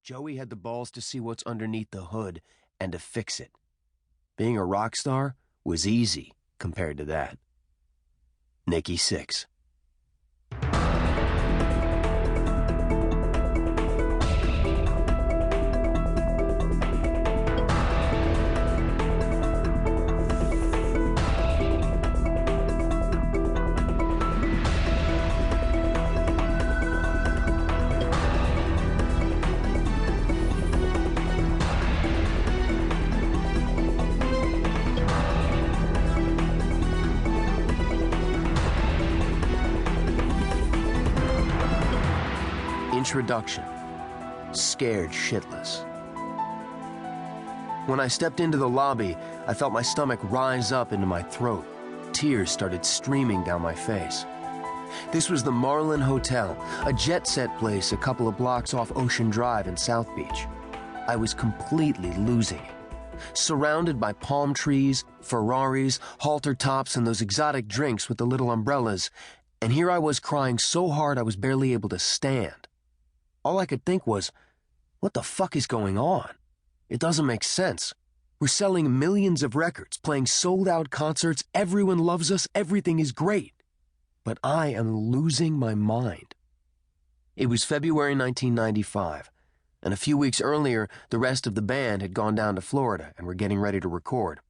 Joey had the balls to see what's underneath the hood and to fix it. Being a rock star was easy compared to that. Nikki 6. Introduction. Scared shitless. When I stepped into the lobby, I felt my stomach rise up into my throat. Tears started streaming down my face. This was the Marlin Hotel, a jet-set place a couple of blocks off Ocean Drive in South Beach. I was completely losing it. Surrounded by palm trees, Ferraris, halter tops, and those exotic drinks with the little umbrellas, and here I was crying so hard I was barely able to stand. All I could think was, what the fuck is going on? It doesn't make sense. We're selling millions of records, playing sold-out concerts, everyone loves us, everything is great. But I am losing my mind. It was February 1995, and a few weeks earlier, the rest of the band had gone down to Florida and were getting ready to record.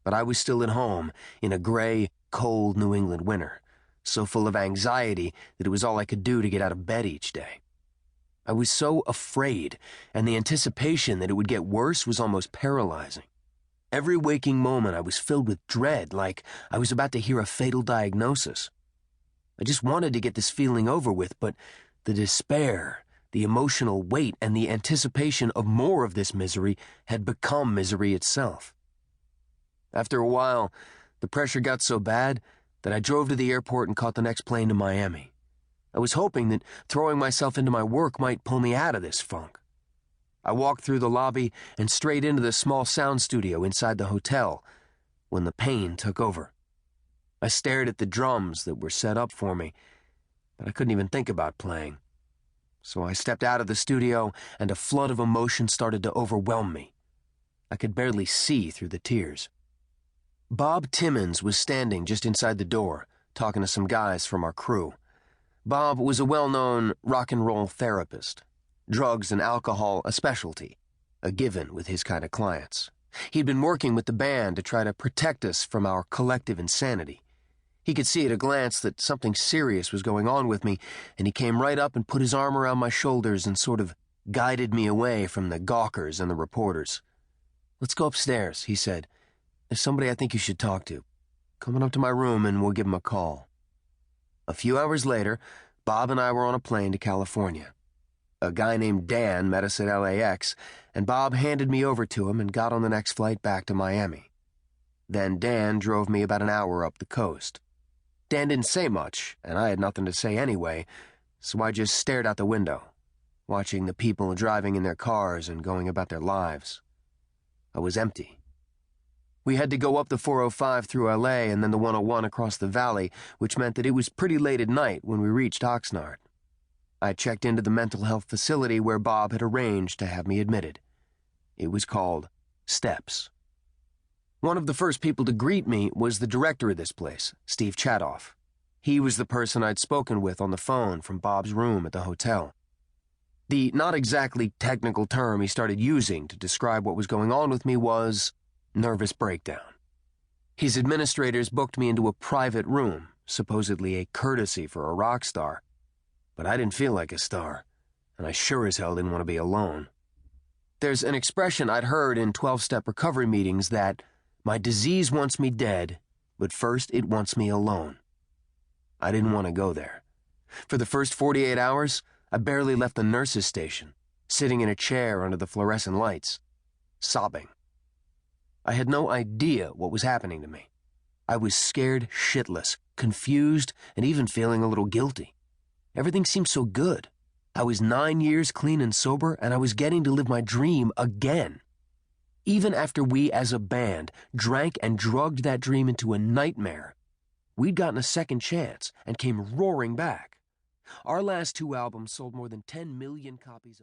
But I was still at home in a gray, cold New England winter, so full of anxiety that it was all I could do to get out of bed each day. I was so afraid, and the anticipation that it would get worse was almost paralyzing. Every waking moment I was filled with dread, like I was about to hear a fatal diagnosis. I just wanted to get this feeling over with, but the despair, the emotional weight, and the anticipation of more of this misery had become misery itself. After a while, the pressure got so bad that I drove to the airport and caught the next plane to Miami. I was hoping that throwing myself into my work might pull me out of this funk. I walked through the lobby and straight into the small sound studio inside the hotel when the pain took over. I stared at the drums that were set up for me, but I couldn't even think about playing. So I stepped out of the studio and a flood of emotion started to overwhelm me. I could barely see through the tears. Bob Timmons was standing just inside the door, talking to some guys from our crew. Bob was a well-known rock and roll therapist. Drugs and alcohol a specialty, a given with his kind of clients. He'd been working with the band to try to protect us from our collective insanity. He could see at a glance that something serious was going on with me, and he came right up and put his arm around my shoulders and sort of guided me away from the gawkers and the reporters. "Let's go upstairs," he said. "There's somebody I think you should talk to. Come on up to my room and we'll give him a call." A few hours later, Bob and I were on a plane to California. A guy named Dan met us at LAX, and Bob handed me over to him and got on the next flight back to Miami. Then Dan drove me about an hour up the coast. Dan didn't say much, and I had nothing to say anyway, so I just stared out the window, watching the people driving in their cars and going about their lives. I was empty. We had to go up the 405 through LA and then the 101 across the valley, which meant that it was pretty late at night when we reached Oxnard. I checked into the mental health facility where Bob had arranged to have me admitted. It was called Steps. One of the first people to greet me was the director of this place, Steve Chadoff. He was the person I'd spoken with on the phone from Bob's room at the hotel. The not exactly technical term he started using to describe what was going on with me was nervous breakdown. His administrators booked me into a private room, supposedly a courtesy for a rock star. But I didn't feel like a star, and I sure as hell didn't want to be alone. There's an expression I'd heard in 12-step recovery meetings that my disease wants me dead, but first it wants me alone. I didn't want to go there. For the first 48 hours, I barely left the nurse's station, sitting in a chair under the fluorescent lights, sobbing. I had no idea what was happening to me. I was scared shitless, confused, and even feeling a little guilty. Everything seemed so good. I was 9 years clean and sober, and I was getting to live my dream again. Even after we, as a band, drank and drugged that dream into a nightmare, we'd gotten a second chance and came roaring back. Our last 2 albums sold more than 10 million copies of